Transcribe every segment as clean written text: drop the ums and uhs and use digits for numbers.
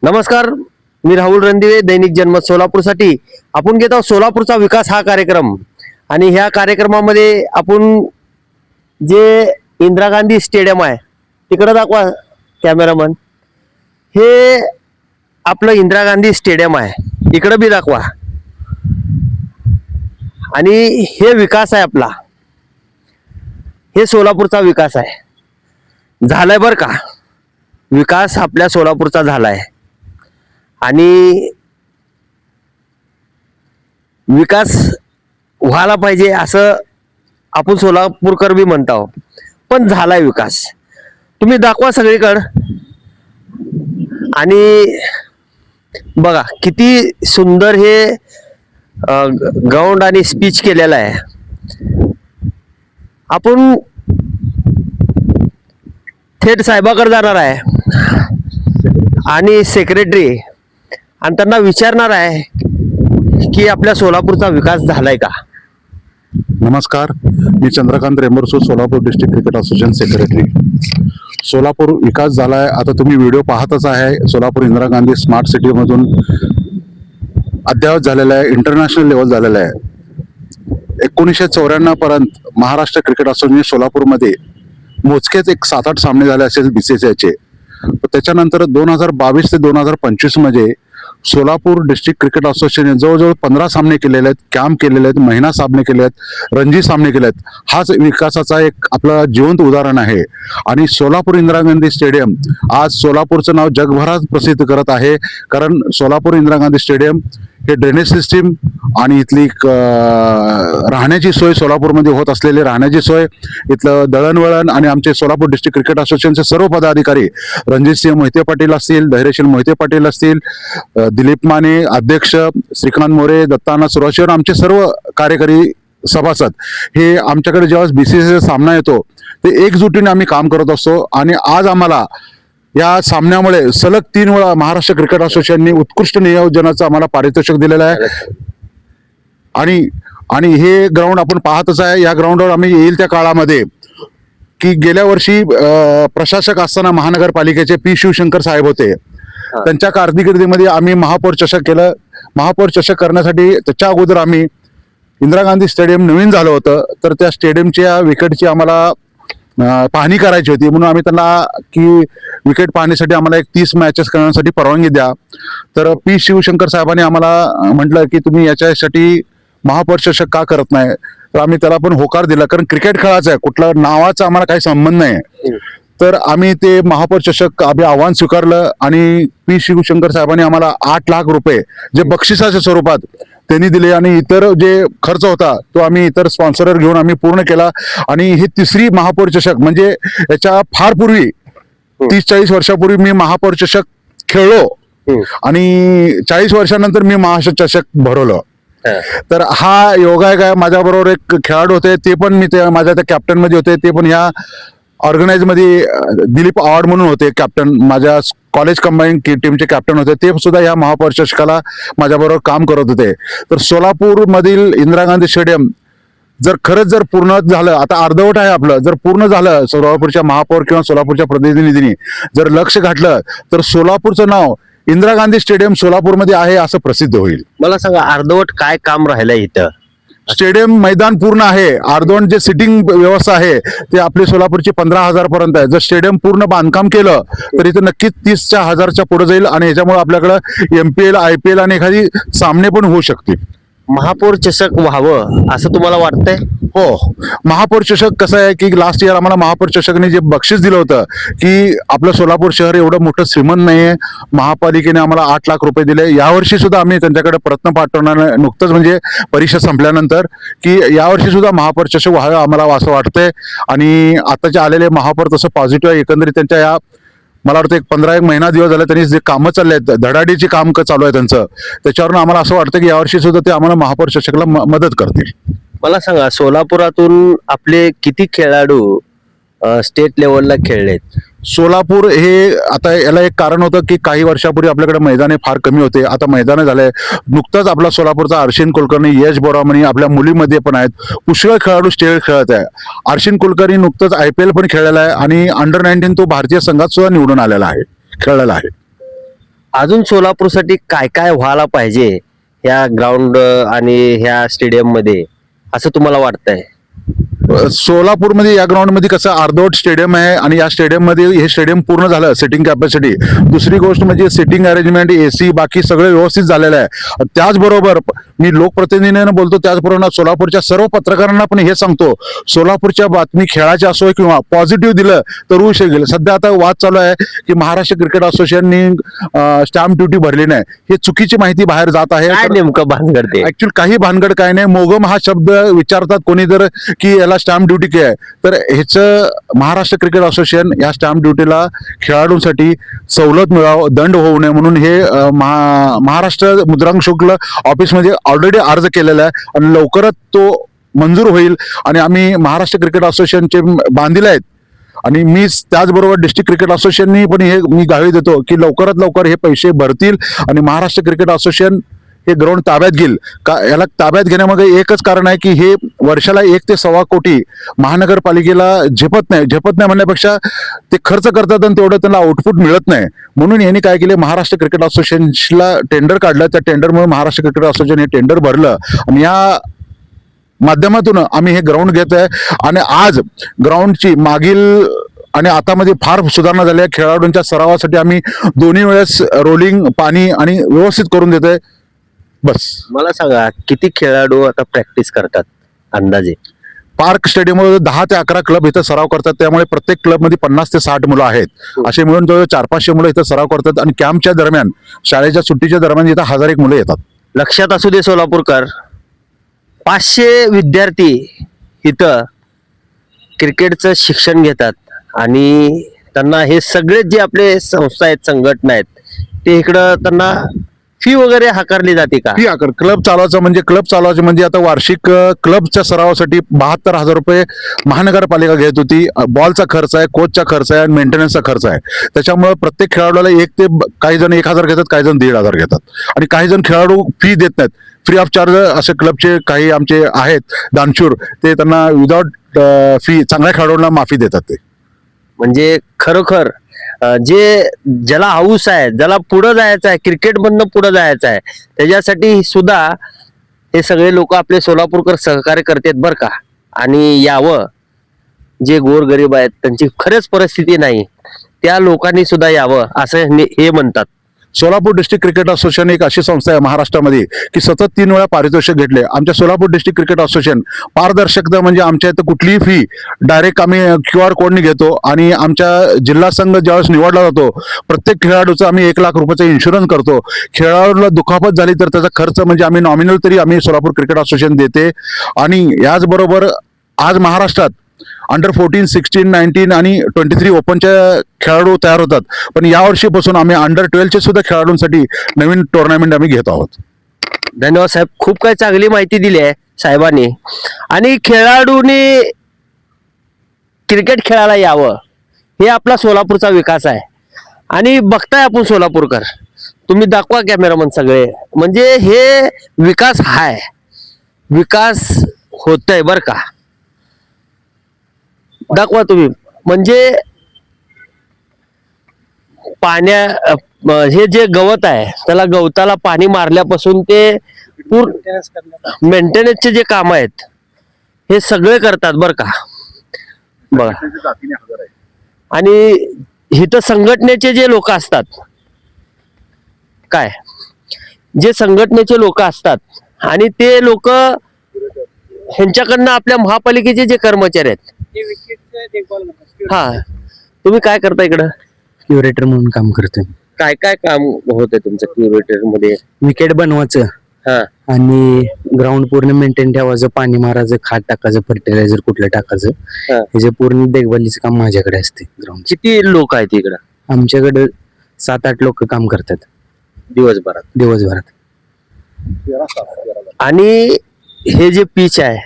नमस्कार, मी राहुल रणदिवे, दैनिक जनमत सोलापूरसाठी आपण घेत आहोत सोलापूरचा विकास हा कार्यक्रम. आणि ह्या कार्यक्रमामध्ये आपण जे इंदिरा गांधी स्टेडियम आहे तिकडे दाखवा कॅमेरामन. हे आपलं इंदिरा गांधी स्टेडियम आहे, इकडे बी दाखवा. आणि हे विकास आहे आपला, हे सोलापूरचा विकास आहे. झालाय बर का, विकास आपल्या सोलापूरचा झालाय. आणि विकास व्हायला पाहिजे असं आपण सोलापूरकर बी म्हणतो, पण झालाय विकास. तुम्ही दाखवा सगळीकडं. आणि बघा किती सुंदर हे ग्राउंड आणि स्पीच केलेला आहे. आपण थेट साहेबाकडे जाणार आहे आणि सेक्रेटरी, आणि त्यांना विचारणार आहे की आपल्या सोलापूरचा विकास झालाय का. नमस्कार, मी Chandrakant Rembarsu, Solapur district cricket association secretary. Solapur विकास झालाय. आता तुम्ही व्हिडिओ पाहतच आहे. सोलापूर इंदिरा गांधी स्मार्ट सिटी मधून अद्ययावत झालेला आहे, इंटरनॅशनल लेवल झालेला आहे. 1994 पर्यंत महाराष्ट्र क्रिकेट असोसिएशन सोलापूरमध्ये मोजकेच एक 7-8 सामने झाले असेल BCCIचे. त्याच्यानंतर 2022 ते 2025 मध्ये सोलापूर डिस्ट्रिक्ट क्रिकेट असोसिएशनने जवळजवळ 15 सामने केलेले आहेत, कॅम्प केलेले आहेत, महिना सामने केले आहेत, रणजी सामने केले आहेत. हाच विकासाचा एक आपला जिवंत उदाहरण आहे. आणि सोलापूर इंदिरा गांधी स्टेडियम आज सोलापूरचं नाव जगभरात प्रसिद्ध करत आहे. कारण सोलापूर इंदिरा गांधी स्टेडियम हे ड्रेनेज सिस्टीम आणि इथली राहण्याची सोय, सोलापूरमध्ये होत असलेली राहण्याची सोय, इथलं दळणवळण आणि आमचे सोलापूर डिस्ट्रिक्ट क्रिकेट असोसिएशनचे सर्व पदाधिकारी, रणजितसिंह मोहिते पाटील असतील, धैर्यशील मोहिते पाटील असतील, दिलीप माने अध्यक्ष, श्रीकांत मोरे, दत्ताना सुरवशीवर, आमचे सर्व कार्यकारी सभासद हे आमच्याकडे जेव्हा BCCI सामना येतो ते एकजुटीने आम्ही काम करत असतो. आणि आज आम्हाला या सामन्यामुळे सलग 3 वेळा महाराष्ट्र क्रिकेट असोसिएशनने उत्कृष्ट नियोजनाचं आम्हाला पारितोषिक दिलेलं आहे. आणि हे ग्राउंड आपण पाहतच आहे. या ग्राउंडवर आम्ही येईल त्या काळामध्ये की गेल्या वर्षी प्रशासक असताना महानगरपालिकेचे P. शिवशंकर साहेब होते. त्यांच्या कारकिर्दीमध्ये आम्ही महापौर चषक केलं. महापौर चषक करण्यासाठी त्याच्या अगोदर आम्ही इंदिरा गांधी स्टेडियम नवीन झालं होतं, तर त्या स्टेडियमच्या विकेटची आम्हाला पाहणी करायची होती. म्हणून आम्ही त्यांना की विकेट पाहणीसाठी आम्हाला एक 30 मॅचेस करण्यासाठी परवानगी द्या. तर P. शिवशंकर साहेबांनी आम्हाला म्हटलं की तुम्ही याच्यासाठी महापौर चषक का करत नाही. तर आम्ही त्याला पण होकार दिला, कारण क्रिकेट खेळाचं आहे, कुठला नावाचा आम्हाला काही संबंध नाही. तर आम्ही ते महापौर चषक आम्ही आव्हान स्वीकारलं. आणि P. शिवशंकर साहेबांनी आम्हाला 8 लाख रुपये जे बक्षिसाच्या स्वरूपात त्यांनी दिले. आणि इतर जे खर्च होता तो आम्ही इतर स्पॉन्सर घेऊन आम्ही पूर्ण केला. आणि ही तिसरी महापौर चषक, म्हणजे याच्या फार पूर्वी 30-40 वर्षापूर्वी मी महापौर चषक खेळलो आणि 40 वर्षानंतर मी महाराष्ट्र चषक भरवलं. तर हा योगा आहे काय. माझ्या बरोबर एक खेळाडू होते, ते पण मी ते माझ्या त्या कॅप्टन मध्ये होते. ते पण ह्या ऑर्गनाइज मध्ये दिलीप आवाड म्हणून होते कॅप्टन, माझ्या कॉलेज कंबाईन टीमचे कॅप्टन होते. ते सुद्धा या महापौर चषकाला माझ्याबरोबर काम करत होते. तर सोलापूर मधील इंदिरा गांधी स्टेडियम जर खरंच जर पूर्ण झालं, आता अर्धवट आहे आपलं, जर पूर्ण झालं, सोलापूरच्या महापौर किंवा सोलापूरच्या प्रतिनिधींनी जर लक्ष घातलं तर सोलापूरचं नाव इंदिरा गांधी स्टेडियम सोलापूरमध्ये आहे असं प्रसिद्ध होईल. मला सांगा, अर्धवट काय काम राहिलंय इथं. स्टेडियम मैदान पूर्ण आहे. अर्धवट जे सिटिंग व्यवस्था आहे ते आपली सोलापूरची 15,000 पर्यंत आहे. जर स्टेडियम पूर्ण बांधकाम केलं तर इथे नक्कीच 30,000च्या पुढे जाईल. आणि याच्यामुळे आपल्याकडे MPL, IPL आणि एखादी सामने पण होऊ शकतील. महापौर चषक व्हावं असं तुम्हाला वाटतंय? हो, महापौर चषक कसं आहे की लास्ट इयर आम्हाला महापौर चषकने जे बक्षीस दिलं होतं की आपलं सोलापूर शहर एवढं मोठं श्रीमंत नाहीये, महापालिकेने आम्हाला 8 लाख रुपये दिले. यावर्षी सुद्धा आम्ही त्यांच्याकडे प्रयत्न पाठवणार नुकतंच, म्हणजे परीक्षा संपल्यानंतर, की यावर्षी सुद्धा महापौर चषक व्हावं आम्हाला असं वाटतंय. आणि आताचे आलेले महापौर तसं पॉझिटिव्ह आहे. एकंदरीत त्यांच्या या मला वाटतं 15 महिना दिवस झाले त्यांनी जे कामं चालले आहेत, धडाडीची काम चालू आहे त्यांचं, त्याच्यावरून आम्हाला असं वाटतं की यावर्षी सुद्धा ते आम्हाला महापौर चषकला मदत करतील. मला सांगा, सोलापुरातून आपले किती खेळाडू स्टेट लेवलला खेळलेत? सोलापूर हे आता याला एक कारण होतं की काही वर्षापूर्वी आपल्याकडे मैदाने फार कमी होते, आता मैदाने झाले. नुकताच आपला सोलापूरचा अर्शिन कुलकर्णी, यश बोरामणी आपल्या मुलीमध्ये पण आहेत, पुष्कळ खेळाडू स्टेट खेळत आहे. अर्शिन कुलकर्णी नुकतंच IPL पण खेळलेला आहे आणि अंडर 19 तो भारतीय संघात सुद्धा निवडून आलेला आहे, खेळलेला आहे. अजून सोलापूरसाठी काय काय व्हायला पाहिजे ह्या ग्राउंड आणि ह्या स्टेडियम मध्ये असं तुम्हाला वाटतंय? सोलापूरमध्ये या ग्राउंड मध्ये कसं अर्धवट स्टेडियम आहे आणि या स्टेडियम मध्ये हे स्टेडियम पूर्ण झालं सिटिंग कॅपॅसिटी. दुसरी गोष्ट म्हणजे सिटिंग अरेंजमेंट, एसी, बाकी सगळं व्यवस्थित झालेलं आहे. त्याचबरोबर मी लोकप्रतिनिधीने बोलतो, त्याचबरोबर सोलापूरच्या सर्व पत्रकारांना पण हे सांगतो, सोलापूरच्या बातमी खेळाची असो किंवा पॉझिटिव्ह दिलं तर होऊ शकेल. सध्या आता वाद चालू आहे की महाराष्ट्र क्रिकेट असोसिएशननी स्टॅम्प ड्युटी भरली नाही, हे चुकीची माहिती बाहेर जात आहे. काय नेमकं भानगड ते? ऍक्च्युअली काही भानगड काय नाही. मोगम हा शब्द विचारतात कोणी जर की याला स्टॅम्प ड्युटी काय आहे, तर ह्याचं महाराष्ट्र क्रिकेट असोसिएशन या स्टॅम्प ड्युटीला खेळाडूंसाठी सवलत मिळावं, दंड होऊ नये म्हणून हे महाराष्ट्र मुद्रांक शुल्क ऑफिसमध्ये ऑलरेडी अर्ज केलेला आहे आणि लवकरच तो मंजूर होईल. आणि आम्ही महाराष्ट्र क्रिकेट असोसिएशनचे बांधील आहेत आणि मी त्याचबरोबर डिस्ट्रिक्ट क्रिकेट असोसिएशननी पण हे मी ग्वाही देतो की लवकरात लवकर हे पैसे भरतील आणि महाराष्ट्र क्रिकेट असोसिएशन हे ग्राउंड ताब्यात घेईल. का याला ताब्यात घेण्यामागे एकच कारण आहे की हे वर्षाला 1 ते 1.25 कोटी महानगरपालिकेला झेपत नाही म्हणण्यापेक्षा ते खर्च करतात आणि तेवढं त्यांना आउटपुट मिळत नाही. म्हणून यांनी काय केले, महाराष्ट्र क्रिकेट असोसिएशनला टेंडर काढलं. त्या टेंडरमुळे महाराष्ट्र क्रिकेट असोसिएशन हे टेंडर भरलं आणि या माध्यमातून आम्ही हे ग्राउंड घेत आहे. आणि आज ग्राउंडची मागील आणि आता मध्ये फार सुधारणा झाली आहे. खेळाडूंच्या सरावासाठी आम्ही दोन्ही वेळेस रोलिंग, पाणी आणि व्यवस्थित करून देतोय. बस मला सांगा, किती खेळाडू आता प्रॅक्टिस करतात अंदाजे? पार्क स्टेडियममध्ये 10 ते 11 क्लब इथं सराव करतात. त्यामुळे प्रत्येक क्लबमध्ये 50 ते 60 मुलं आहेत. असे मिळून जवळ 400-500 मुलं इथं सराव करतात आणि कॅम्पच्या दरम्यान, शाळेच्या सुट्टीच्या दरम्यान इथं 1001 मुलं येतात. लक्षात असू दे सोलापूरकर, 500 विद्यार्थी इथं क्रिकेटचं शिक्षण घेतात आणि त्यांना हे सगळे जे आपले संस्था आहेत, संघटना आहेत, ते इकडं त्यांना फी वगैरे आकारली जाते का? फी आकार क्लब चालवायचं म्हणजे आता वार्षिक क्लबच्या सरावासाठी 72,000 रुपये महानगरपालिका घेत होती. बॉलचा खर्च आहे, कोचचा खर्च आहे आणि मेंटेनन्सचा खर्च आहे. त्याच्यामुळे प्रत्येक खेळाडूला काही जण 1,000 घेतात, काही जण 1,500 घेतात आणि काही जण खेळाडू फी देत नाहीत. फ्री ऑफ चार्ज असे क्लबचे काही आमचे आहेत दानशूर, ते त्यांना विदाउट फी चांगल्या खेळाडूंना माफी देतात. ते म्हणजे खरोखर ज्याला हाऊस आहे, ज्याला पुढं जायचं आहे, क्रिकेट मधनं पुढं जायचं आहे, त्याच्यासाठी सुद्धा हे सगळे लोक आपले सोलापूरकर सहकार्य करतात बरं का. आणि यावं, जे गोरगरीब आहेत, त्यांची खरंच परिस्थिती नाही, त्या लोकांनी सुद्धा यावं असं हे म्हणतात. सोलापूर डिस्ट्रिक्ट क्रिकेट असोसिएशन एक अशी संस्था आहे महाराष्ट्रामध्ये की सतत 3 वेळा पारितोषिक घेतले. आमच्या सोलापूर डिस्ट्रिक्ट क्रिकेट असोसिएशन पारदर्शकता म्हणजे आमच्या इथं कुठलीही फी डायरेक्ट आम्ही QR कोडनी घेतो आणि आमच्या जिल्हा संघ ज्यावेळेस निवडला जातो, प्रत्येक खेळाडूचा आम्ही 1 लाख रुपयाचा इन्शुरन्स करतो. खेळाडूला दुखापत झाली तर त्याचा खर्च म्हणजे आम्ही नॉमिनल तरी आम्ही सोलापूर क्रिकेट असोसिएशन देते. आणि याचबरोबर आज महाराष्ट्रात अंडर 14, 16, 19 आणि 23 ओपनच्या खेळाडू तयार होतात. पण या वर्षीपासून आम्ही अंडर 12चे सुद्धा खेळाडूंसाठी नवीन टुर्नामेंट आम्ही घेत आहोत. धन्यवाद साहेब, खूप काही चांगली माहिती दिली आहे साहेबांनी. आणि खेळाडूंनी क्रिकेट खेळायला यावं, हे आपला सोलापूरचा विकास आहे. आणि बघताय आपण सोलापूरकर, तुम्ही दाखवा कॅमेरामन सगळे, म्हणजे हे विकास हाय, विकास होतय बर का. दाखवा तुम्ही. म्हणजे हे जे गवत आहे, त्याला गवताला पाणी मारल्यापासून ते मेंटेनन्सचे जे काम आहेत, हे सगळे करतात बर का. बघा, आणि इथं संघटनेचे जे लोक असतात, काय जे संघटनेचे लोक असतात आणि ते लोक ह्यांच्याकडनं आपल्या महापालिकेचे जे कर्मचारी आहेत, हा, तुम्ही काय करता इकडं? क्युरेटर म्हणून काम करतोय. काय काय काम होत तुमचं क्युरेटर मध्ये? विकेट बनवायचं हा, आणि ग्राउंड पूर्ण मेंटेन ठेवायचं, पाणी मारायचं, खाद टाकायचं, फर्टिलायझर कुठलं टाकायचं, हा. हे पूर्ण देखभालीचं काम माझ्याकडे असते. ग्राउंड किती लोक आहेत इकडं आमच्याकडे 7-8 लोक काम करतात दिवसभरात. आणि हे जे पिच आहे,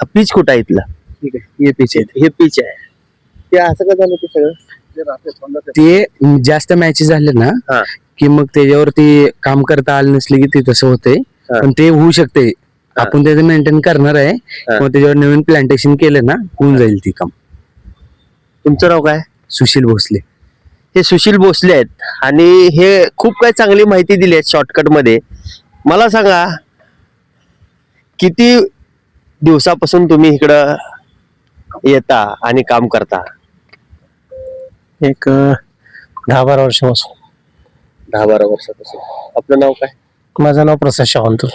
पिच कुठं आहे इथलं? हे पिच आहे. हे पिच आहे, ते असं का झालं ते सगळं? ते जास्त मॅचेस झाले ना हा. की मग त्याच्यावरती काम करता आलं नसले की ते तसं होतंय. हा. पण ते होऊ शकते, आपण त्याचं मेंटेन करणार आहे. हा. मग त्याच्यावर नवीन प्लांटेशन केलं ना, होऊन जाईल ती काम. तुमचं नाव काय? सुशील भोसले. हे सुशील भोसले आहेत आणि हे खूप काही चांगली माहिती दिली आहे शॉर्टकट मध्ये. मला सांगा, किती दिवसापासून तुम्ही इकडं येता आणि काम करता? एक 10-12 वर्षापासून. 10-12 वर्षापासून. आपलं नाव काय? माझं नाव प्रसाद सावंत.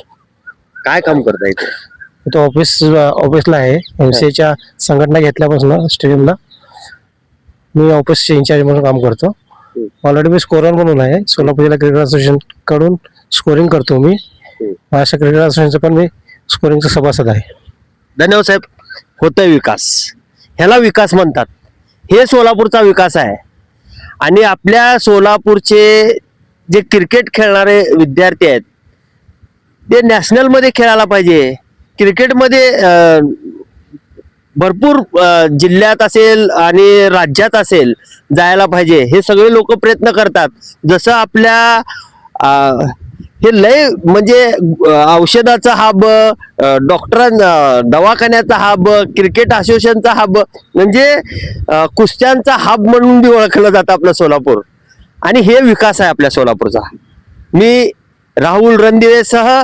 काय काम करता इथे? इथं ऑफिसला आहे. MCA संघटना घेतल्यापासून स्टेडियमला मी ऑफिसचे इन्चार्ज म्हणून काम करतो. ऑलरेडी मी स्कोरर म्हणून आहे. सोलापूर जिल्हा क्रिकेट असोसिएशन कडून स्कोरिंग करतो मी. महाराष्ट्र क्रिकेट असोसिएशनचा पण मी स्कोरिंगचा सभासद आहे. धन्यवाद साहेब. होतोय विकास, ह्याला विकास म्हणतात. हे सोलापूरचा विकास आहे. आणि आपल्या सोलापूरचे जे क्रिकेट खेळणारे विद्यार्थी आहेत ते नॅशनल मध्ये खेळायला पाहिजे. क्रिकेटमध्ये भरपूर जिल्ह्यात असेल आणि राज्यात असेल जायला पाहिजे. हे सगळे लोक प्रयत्न करतात. जसं आपल्या हे लय म्हणजे औषधाचा हब, दवाखान्याचा हब, क्रिकेट असोसिएशनचा हब, म्हणजे कुस्त्यांचा हब म्हणून बी ओळखलं जातं आपलं सोलापूर. आणि हे विकास आहे आपल्या सोलापूरचा. मी राहुल रणदिवेसह